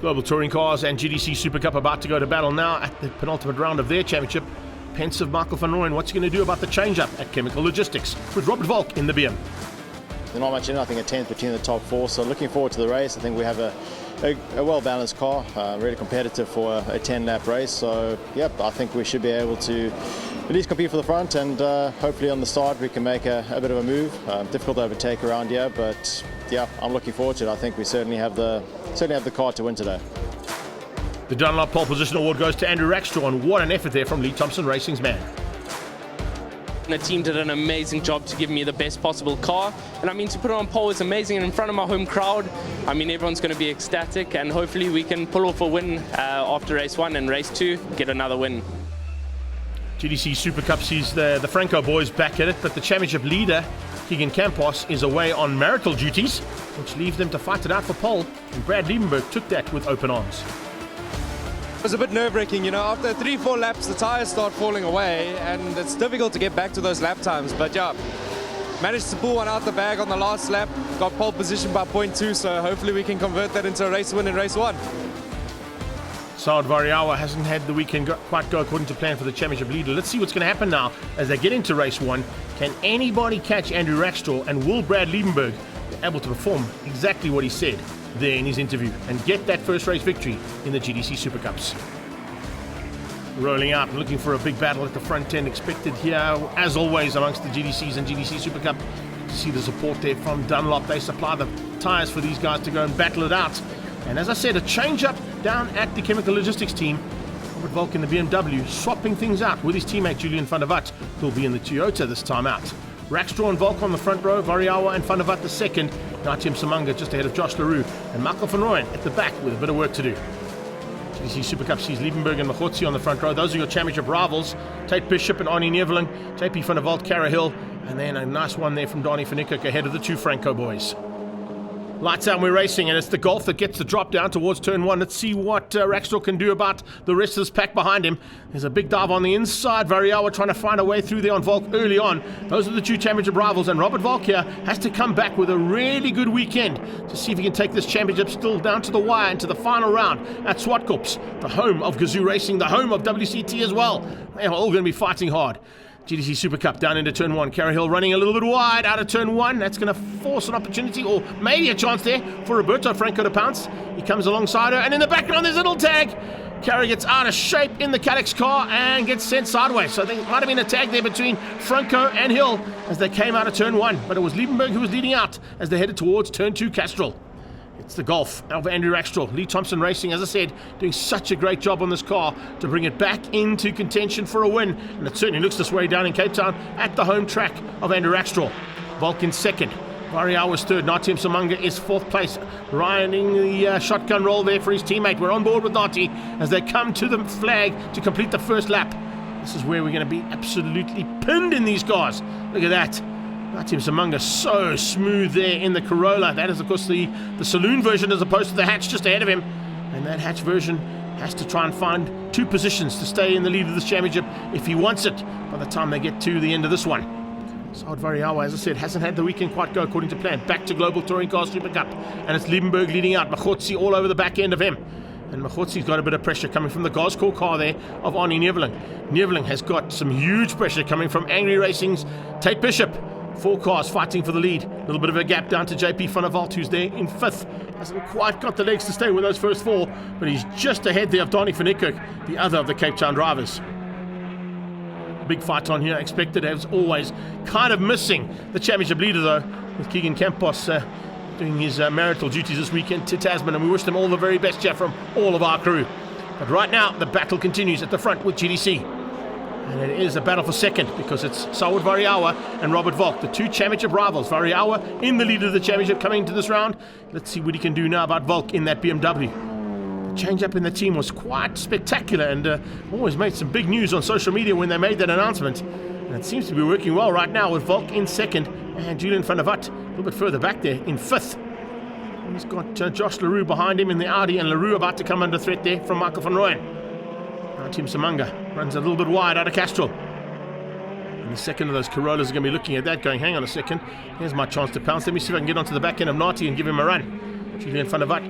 Global Touring Cars and GTC SupaCup about to go to battle now at the penultimate round of their championship. Pensive Michael van Rooyen, what's he going to do about the change-up at Chemical Logistics with Robert Volk in the BM? There's not much in it. I think a 10th between the top four, so looking forward to the race. I think we have a well-balanced car, really competitive for a 10-lap race, so yep, I think we should be able to at least compete for the front, and hopefully on the start we can make a bit of a move. Difficult to overtake around here, but yeah, I'm looking forward to it. I think we certainly have the car to win today. The Dunlop pole position award goes to Andrew Rackstraw, and what an effort there from Lee Thompson Racing's man. The team did an amazing job to give me the best possible car, and I mean, to put it on pole is amazing, and in front of my home crowd, I mean, everyone's going to be ecstatic, and hopefully we can pull off a win after race 1 and race 2, get another win. GTC SupaCup sees the Franco boys back at it, but the championship leader, Keegan Campos, is away on marital duties, which leaves them to fight it out for pole, and Brad Liebenberg took that with open arms. It was a bit nerve-wracking, you know, after 3-4 laps the tyres start falling away and it's difficult to get back to those lap times, but yeah, managed to pull one out the bag on the last lap, got pole position by 0.2, so hopefully we can convert that into a race win in race 1. Saad Variawa hasn't had the weekend quite go according to plan for the championship leader. Let's see what's going to happen now as they get into race 1. Can anybody catch Andrew Rackstraw, and will Brad Liebenberg be able to perform exactly what he said there in his interview and get that first race victory in the GTC SupaCups? Rolling out and looking for a big battle at the front end expected here, as always, amongst the GTCs and GTC SupaCup. See the support there from Dunlop. They supply the tyres for these guys to go and battle it out. And as I said, a change-up down at the Chemical Logistics team. Robert Volk in the BMW, swapping things out with his teammate Julian van der Walt, who'll be in the Toyota this time out. Rackstraw and Volk on the front row, Variawa and van der Walt the second, Natim Samanga just ahead of Josh LaRue, and Michael van Rooyen at the back with a bit of work to do. GTC SupaCup sees Liebenberg and Machotzi on the front row. Those are your championship rivals, Tate Bishop and Arnie Neveling, JP van der Walt, Cara Hill, and then a nice one there from Donnie van Niekerk ahead of the two Franco boys. Lights out and we're racing, and it's the Golf that gets the drop down towards turn 1. Let's see what Rackstraw can do about the rest of this pack behind him. There's a big dive on the inside. Variawa trying to find a way through there on Volk early on. Those are the two championship rivals, and Robert Volk here has to come back with a really good weekend to see if he can take this championship still down to the wire into the final round at Swartkops, the home of Gazoo Racing, the home of WCT as well. They're all going to be fighting hard. GTC SupaCup down into turn 1. Cara Hill running a little bit wide out of turn 1. That's going to force an opportunity, or maybe a chance there for Roberto Franco to pounce. He comes alongside her, and in the background there's a little tag. Cara gets out of shape in the Calyx car and gets sent sideways. So there might have been a tag there between Franco and Hill as they came out of turn 1. But it was Liebenberg who was leading out as they headed towards turn 2 Castrol. It's the Golf of Andrew Rackstraw. Lee Thompson Racing, as I said, doing such a great job on this car to bring it back into contention for a win. And it certainly looks this way down in Cape Town at the home track of Andrew Rackstraw. Volk in second. Variawa's third. Natim Samanga is fourth place. Riding the shotgun roll there for his teammate. We're on board with Nati as they come to the flag to complete the first lap. This is where we're going to be absolutely pinned in these cars. Look at that. Natim Samanga so smooth there in the Corolla. That is, of course, the saloon version as opposed to the hatch just ahead of him. And that hatch version has to try and find 2 positions to stay in the lead of this championship if he wants it by the time they get to the end of this one. Saad Variawa, as I said, hasn't had the weekend quite go according to plan. Back to Global Touring Cars SupaCup. And it's Liebenberg leading out. Machotzi all over the back end of him. And Machotzi's got a bit of pressure coming from the Goscore car there of Arnie Neveling. Neveling has got some huge pressure coming from Angry Racing's Tate Bishop. 4 cars fighting for the lead. A little bit of a gap down to JP van der Walt, who's there in 5th. Hasn't quite got the legs to stay with those first 4, but he's just ahead there of Donnie van Niekerk, the other of the Cape Town drivers. Big fight on here, expected as always. Kind of missing the championship leader though, with Keegan Campos doing his marital duties this weekend to Tasman, and we wish them all the very best here from all of our crew. But right now, the battle continues at the front with GTC. And it is a battle for second because it's Saad Variawa and Robert Volk, the two championship rivals. Variawa in the lead of the championship coming into this round. Let's see what he can do now about Volk in that BMW. The change up in the team was quite spectacular and always made some big news on social media when they made that announcement. And it seems to be working well right now with Volk in second and Julian van der Walt a little bit further back there in 5th. And he's got Josh LaRue behind him in the Audi, and LaRue about to come under threat there from Michael van Rooyen. Natim Samanga runs a little bit wide out of Castrol. And the second of those Corollas are going to be looking at that going, hang on a second, here's my chance to pounce. Let me see if I can get onto the back end of Nati and give him a run. Julian van der Walt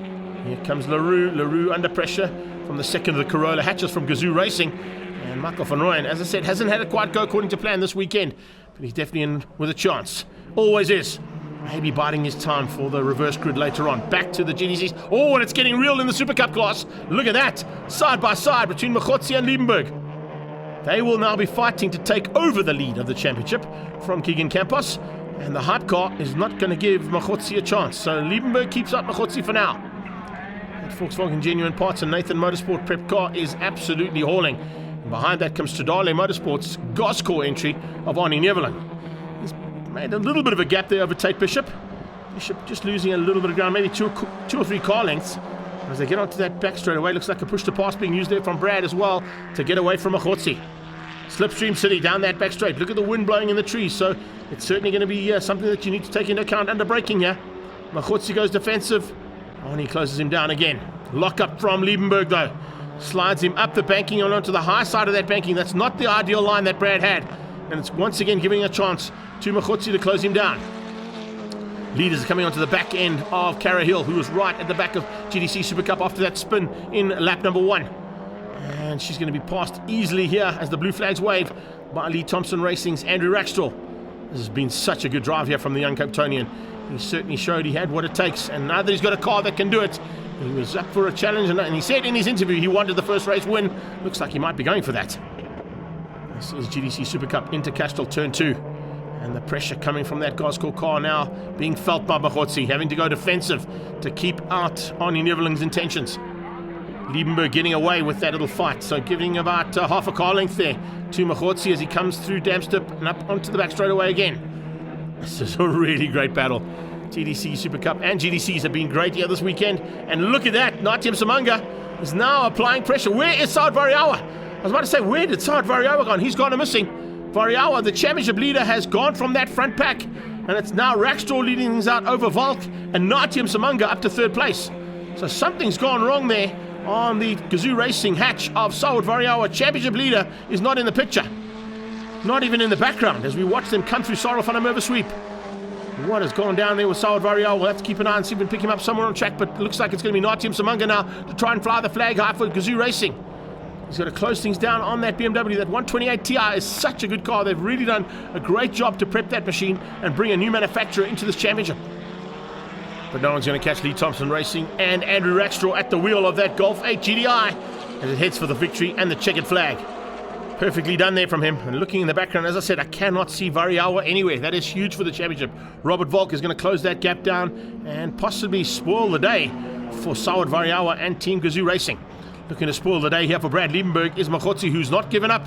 Here comes LaRue. LaRue under pressure from the second of the Corolla hatches from Gazoo Racing. And Michael van Rooyen, as I said, hasn't had it quite go according to plan this weekend, but he's definitely in with a chance. Always is. Maybe biding his time for the reverse grid later on. Back to the GTCs. Oh, and it's getting real in the SupaCup class. Look at that. Side by side between Machotsi and Liebenberg. They will now be fighting to take over the lead of the championship from Keegan Campos. And the hype car is not going to give Machotsi a chance. So Liebenberg keeps up Machotsi for now. That Volkswagen Genuine Parts and Nathan Motorsport prep car is absolutely hauling. And behind that comes Stradale Motorsport's Goscore entry of Arnie Neveling. He's made a little bit of a gap there over Tate Bishop. Bishop just losing a little bit of ground, maybe two or three car lengths. As they get onto that back straight away, looks like a push to pass being used there from Brad as well to get away from Machotsi. Slipstream City down that back straight. Look at the wind blowing in the trees, so it's certainly going to be something that you need to take into account under braking here. Machotsi goes defensive. Arnie closes him down again. Lock up from Liebenberg though. Slides him up the banking and onto the high side of that banking. That's not the ideal line that Brad had. And it's once again giving a chance to Machotsi to close him down. Leaders are coming onto the back end of Cara Hill, who was right at the back of GTC SupaCup after that spin in lap number 1. And she's going to be passed easily here as the blue flags wave by Lee Thompson Racing's Andrew Rackstraw. This has been such a good drive here from the young Capetonian. He certainly showed he had what it takes, and now that he's got a car that can do it, he was up for a challenge, and he said in his interview he wanted the first race win. Looks like he might be going for that. This is GTC SupaCup into Castell Turn 2. And the pressure coming from that Goscore car now being felt by Machotsi, having to go defensive to keep out Arnie Neveling's intentions. Liebenberg getting away with that little fight, so giving about half a car length there to Machotsi as he comes through Damstip and up onto the back straight away again. This is a really great battle. GTC SupaCup and GTCs have been great here this weekend, and look at that, Natyam Samanga is now applying pressure. Where is Saad Variawa? I was about to say, where did Saad Variawa go? He's gone missing. Variawa, the championship leader, has gone from that front pack, and it's now Rackstraw leading things out over Volk and Natyam Samanga up to third place. So something's gone wrong there on the Gazoo Racing hatch of Saad Variawa. Championship leader is not in the picture, not even in the background as we watch them come through Sarah van der Merwe sweep. What has gone down there with Saad Variawa? We'll have to keep an eye and see if we can pick him up somewhere on track, but it looks like it's going to be Natyam Samanga now to try and fly the flag high for Gazoo Racing. He's got to close things down on that BMW. That 128 Ti is such a good car. They've really done a great job to prep that machine and bring a new manufacturer into this championship. But no one's going to catch Lee Thompson Racing and Andrew Rackstraw at the wheel of that Golf 8 GDI as it heads for the victory and the checkered flag. Perfectly done there from him. And looking in the background, as I said, I cannot see Variawa anywhere. That is huge for the championship. Robert Volk is going to close that gap down and possibly spoil the day for Saad Variawa and Team Gazoo Racing. Looking to spoil the day here for Brad Liebenberg is Machotsi, who's not given up,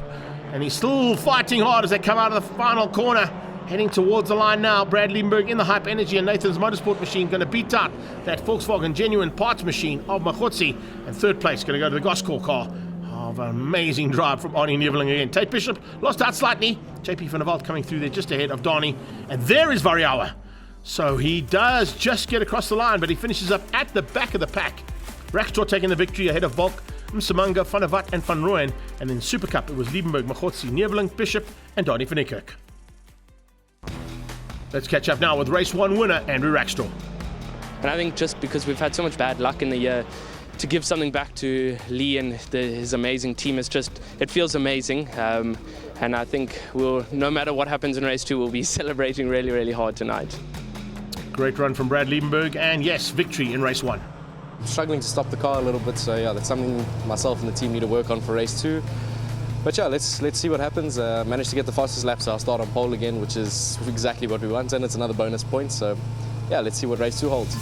and he's still fighting hard as they come out of the final corner, heading towards the line now. Brad Liebenberg in the Hype Energy and Nathan's Motorsport machine going to beat out that Volkswagen Genuine Parts machine of Machotsi, and third place going to go to the Goscore car of an amazing drive from Arnie Neveling again. Tate Bishop lost out slightly. JP van der Walt coming through there just ahead of Donnie, and there is Variawa. So he does just get across the line, but he finishes up at the back of the pack. Rackstraw taking the victory ahead of Volk, Msamanga, Van der Walt and Van Rooyen, and in SupaCup it was Liebenberg, Machotsi, Neveling, Bishop and Donnie van Niekerk. Let's catch up now with race 1 winner Andrew Rackstraw. And I think just because we've had so much bad luck in the year, to give something back to Lee and his amazing team, it feels amazing. And I think no matter what happens in race 2, we'll be celebrating really, really hard tonight. Great run from Brad Liebenberg, and yes, victory in race 1. Struggling to stop the car a little bit, so yeah, that's something myself and the team need to work on for race 2. But yeah, let's see what happens. Managed to get the fastest lap, so I'll start on pole again, which is exactly what we want, and it's another bonus point. So yeah, let's see what race 2 holds.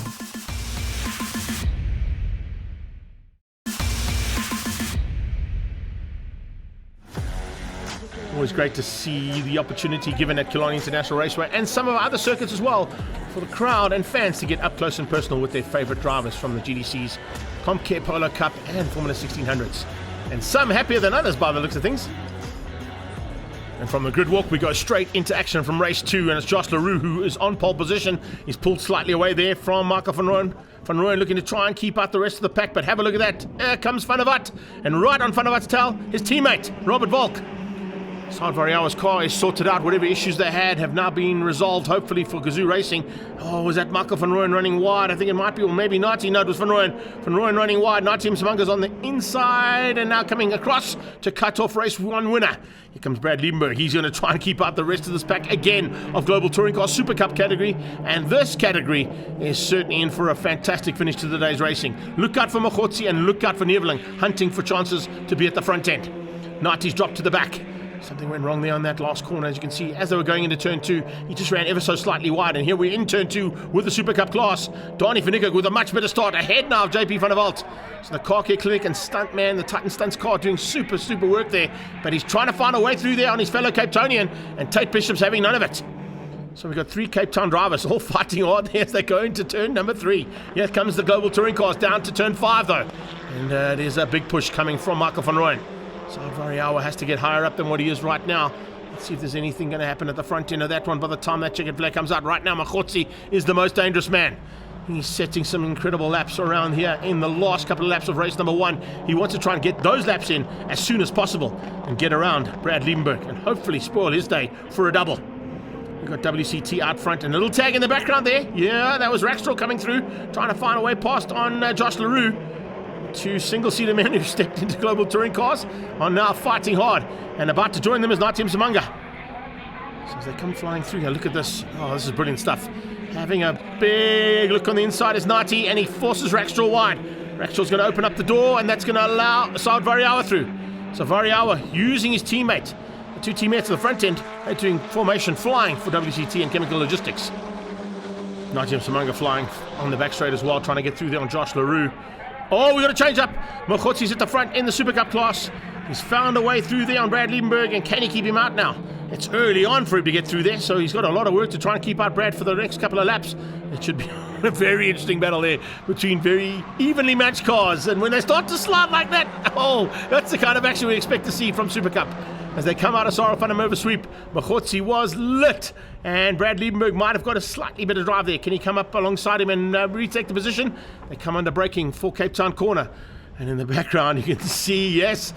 Always great to see the opportunity given at Killarney International Raceway and some of our other circuits as well for the crowd and fans to get up close and personal with their favourite drivers from the GTCs, Comcare Polo Cup and Formula 1600s. And some happier than others by the looks of things. And from the grid walk we go straight into action from race 2, and it's Josh LaRue who is on pole position. He's pulled slightly away there from Michael van Rooyen. Van Rooyen looking to try and keep out the rest of the pack, but have a look at that. Here comes Van der Walt, and right on Van der Walt's tail, his teammate, Robert Volk. Saad Variawa's car is sorted out. Whatever issues they had have now been resolved, hopefully, for Gazoo Racing. Oh, was that Michael van Rooyen running wide? I think it might be, or maybe Nati. No, it was Van Rooyen. Van Rooyen running wide. Nati Msimanga's on the inside and now coming across to cut off race 1 winner. Here comes Brad Liebenberg. He's going to try and keep out the rest of this pack again of Global Touring Car Super Cup category. And this category is certainly in for a fantastic finish to the day's racing. Look out for Machotsi and look out for Neveling, hunting for chances to be at the front end. Nati's dropped to the back. Something went wrong there on that last corner. As you can see, as they were going into turn 2, he just ran ever so slightly wide. And here we're in turn 2 with the Super Cup class. Donnie van Niekerk with a much better start, ahead now of JP van der Walt. So the car care clinic and Stuntman, the Titan Stunts car, doing super work there. But he's trying to find a way through there on his fellow Cape Townian, and Tate Bishop's having none of it. So we've got 3 Cape Town drivers all fighting hard there as they go into turn number 3. Here comes the Global Touring Cars down to turn 5 though. And there's a big push coming from Michael van Rooyen. Saad Variawa has to get higher up than what he is right now. Let's see if there's anything going to happen at the front end of that one by the time that checkered flag comes out. Right now, Machotsi is the most dangerous man. He's setting some incredible laps around here in the last couple of laps of race number 1. He wants to try and get those laps in as soon as possible and get around Brad Liebenberg and hopefully spoil his day for a double. We've got WCT out front and a little tag in the background there. Yeah, that was Rackstraw coming through, trying to find a way past on Josh LaRue. 2 single-seater men who stepped into Global Touring Cars are now fighting hard, and about to join them is Nati Msimanga. So as they come flying through here, look at this. Oh, this is brilliant stuff. Having a big look on the inside is Nati, and he forces Rackstraw wide. Rackstraw's going to open up the door, and that's going to allow Saad Variawa through. So Variawa using his teammate. The 2 teammates at the front end, they're doing formation flying for WCT and Chemical Logistics. Nati Msimanga flying on the back straight as well, trying to get through there on Josh LaRue. Oh, we've got to change up. Machotzi's at the front in the Super Cup class. He's found a way through there on Brad Liebenberg, and can he keep him out now? It's early on for him to get through there, so he's got a lot of work to try and keep out Brad for the next couple of laps. It should be a very interesting battle there between very evenly matched cars. And when they start to slide like that, oh, that's the kind of action we expect to see from Super Cup. As they come out of Sarah van der Merwe sweep, Machotsi was lit, and Brad Liebenberg might have got a slightly better drive there. Can he come up alongside him and retake the position? They come under braking for Cape Town corner. And in the background you can see, yes,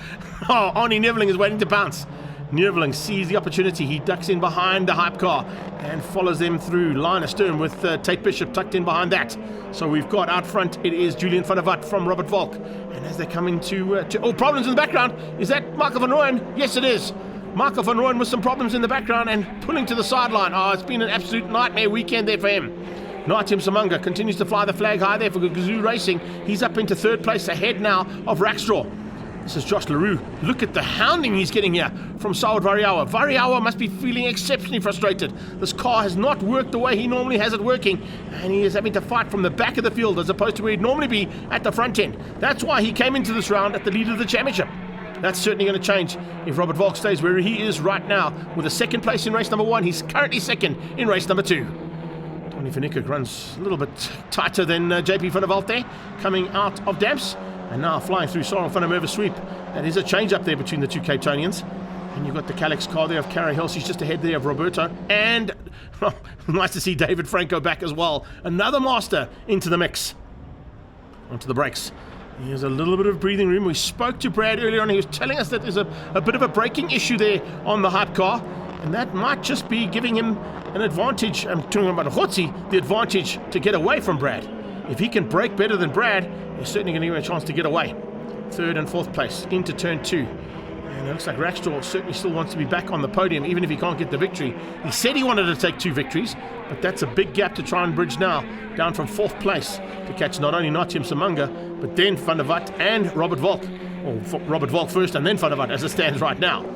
oh, Arnie Neveling is waiting to bounce. Neveling sees the opportunity. He ducks in behind the hype car and follows them through line astern with Tate Bishop tucked in behind that. So we've got out front, it is Julian van der Walt from Robert Volk. And as they come into problems in the background. Is that Michael van Rooyen? Yes, it is. Michael van Rooyen with some problems in the background and pulling to the sideline. Oh, it's been an absolute nightmare weekend there for him. Nati Msimanga continues to fly the flag high there for Gazoo Racing. He's up into 3rd place ahead now of Rackstraw. This is Josh LaRue. Look at the hounding he's getting here from Saad Variawa. Variawa must be feeling exceptionally frustrated. This car has not worked the way he normally has it working, and he is having to fight from the back of the field as opposed to where he'd normally be at the front end. That's why he came into this round at the lead of the championship. That's certainly going to change if Robert Volk stays where he is right now with a 2nd place in race number 1. He's currently 2nd in race number 2. Donnie van Niekerk runs a little bit tighter than JP van der Walt there, coming out of Damps. And now flying through Sarah van der Merwe sweep. That is a change up there between the 2 Cape Townians. And you've got the Calix car there of Cara Helsey's just ahead there of Roberto. And nice to see David Franco back as well. Another master into the mix. Onto the brakes. Here's a little bit of breathing room. We spoke to Brad earlier on. He was telling us that there's a bit of a braking issue there on the hype car. And that might just be giving him an advantage. I'm talking about Hotzi, the advantage to get away from Brad. If he can brake better than Brad, he's certainly going to give him a chance to get away. 3rd and 4th place into turn 2. And it looks like Rackstraw certainly still wants to be back on the podium, even if he can't get the victory. He said he wanted to take 2 victories, but that's a big gap to try and bridge now, down from 4th place to catch not only Nati Msimanga, but then Van der Walt and Robert Volk. Or Robert Volk first and then Van der Walt as it stands right now.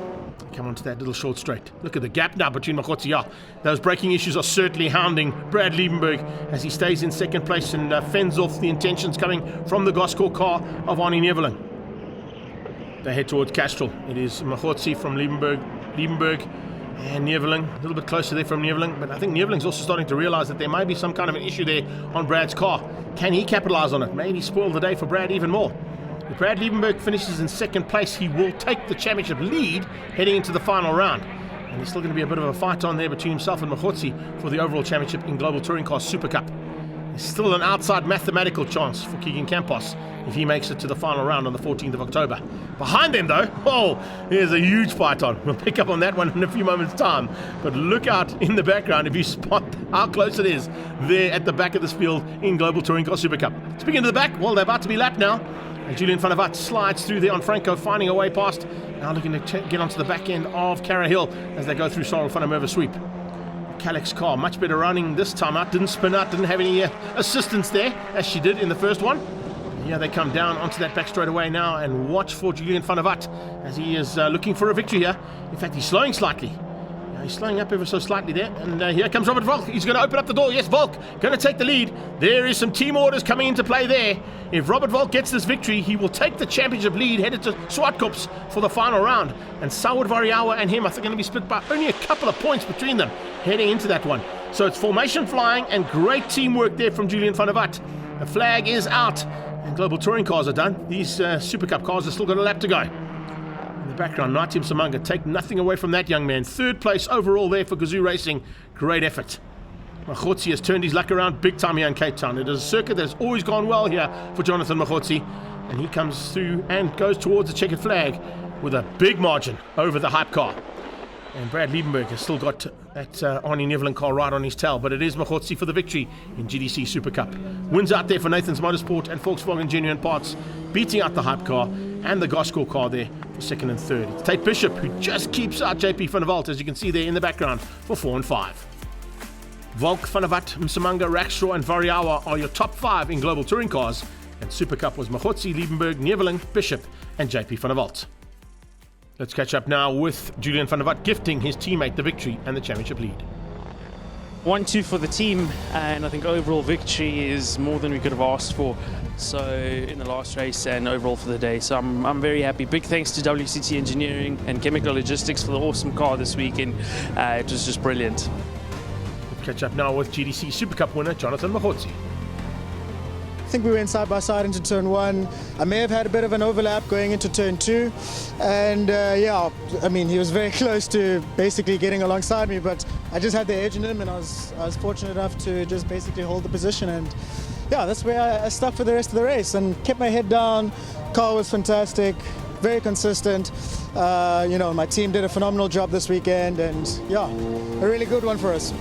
Come onto that little short straight. Look at the gap now between Machotsi. Those braking issues are certainly hounding Brad Liebenberg as he stays in 2nd place and fends off the intentions coming from the Goscourt car of Arnie Neveling. They head towards Castrol. It is Machotsi from Liebenberg and Neveling. A little bit closer there from Neveling, but I think Neveling's also starting to realize that there may be some kind of an issue there on Brad's car. Can he capitalize on it? Maybe spoil the day for Brad even more. If Brad Liebenberg finishes in 2nd place, he will take the championship lead heading into the final round. And there's still going to be a bit of a fight on there between himself and Machotsi for the overall championship in Global Touring Car Super Cup. There's still an outside mathematical chance for Keegan Campos if he makes it to the final round on the 14th of October. Behind them though, there's a huge fight on. We'll pick up on that one in a few moments time. But look out in the background if you spot how close it is there at the back of this field in Global Touring Car Super Cup. Speaking to the back, well, they're about to be lapped now. And Julian van der Walt slides through there on Franco, finding a way past. Now looking to get onto the back end of Cara Hill as they go through Sorrel van der Merwe sweep. Calex's car, much better running this time out. Didn't spin out, didn't have any assistance there as she did in the first one. Yeah, they come down onto that back straight away now, and watch for Julian van der Walt as he is looking for a victory here. In fact, he's slowing slightly. Yeah, he's slowing up ever so slightly there, and here comes Robert Volk. He's going to open up the door. Yes, Volk going to take the lead. There is some team orders coming into play there. If Robert Volk gets this victory, he will take the championship lead, headed to SupaCups for the final round. And Saud Variawa and him, I think, are going to be split by only a couple of points between them heading into that one. So it's formation flying and great teamwork there from Julian van der Walt. The flag is out. And Global Touring cars are done. These Super Cup cars have still got a lap to go. In the background, Natim Samanga, take nothing away from that young man. Third place overall there for Gazoo Racing. Great effort. Machotsi has turned his luck around big time here in Cape Town. It is a circuit that's always gone well here for Jonathan Machotsi. And he comes through and goes towards the checkered flag with a big margin over the hype car. And Brad Liebenberg has still got that Arnie Nevlin car right on his tail, but it is Machotsi for the victory in GTC Super Cup. Wins out there for Nathan's Motorsport and Volkswagen Genuine Parts, beating out the hype car and the Gosco car there for second and third. It's Tate Bishop who just keeps out JP van der Walt, as you can see there in the background, for 4 and 5. Volk, van der Walt, Msamanga, Rackstraw and Variawa are your top 5 in Global Touring cars, and Super Cup was Machotsi, Liebenberg, Neveling, Bishop and JP van der Walt. Let's catch up now with Julian van der Walt gifting his teammate the victory and the championship lead. 1-2 for the team, and I think overall victory is more than we could have asked for. So in the last race and overall for the day, so I'm very happy. Big thanks to WCT Engineering and Chemical Logistics for the awesome car this weekend. It was just brilliant. Let's catch up now with GTC Super Cup winner Jonathan Machotsi. I think we went side by side into turn 1. I may have had a bit of an overlap going into turn 2, and he was very close to basically getting alongside me, but I just had the edge in him, and I was fortunate enough to just basically hold the position, and yeah, that's where I stuck for the rest of the race and kept my head down. Car was fantastic, very consistent. My team did a phenomenal job this weekend, and yeah, a really good one for us.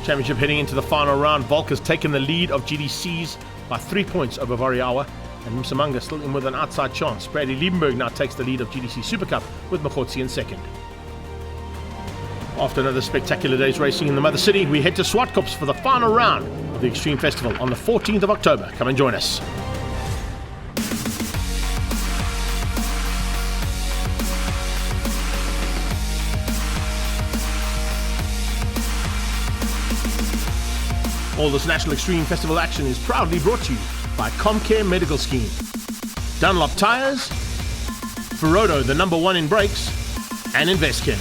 Championship heading into the final round. Volk has taken the lead of GTC's by 3 points over Variawa, and Msamanga still in with an outside chance. Bradley Liebenberg now takes the lead of GTC Super Cup with Machotsi in second. After another spectacular day's racing in the Mother City, we head to SupaCups for the final round of the Extreme Festival on the 14th of October. Come and join us. All this National Extreme Festival action is proudly brought to you by Comcare Medical Scheme, Dunlop Tires, Ferodo, the #1 in brakes, and InvestChem.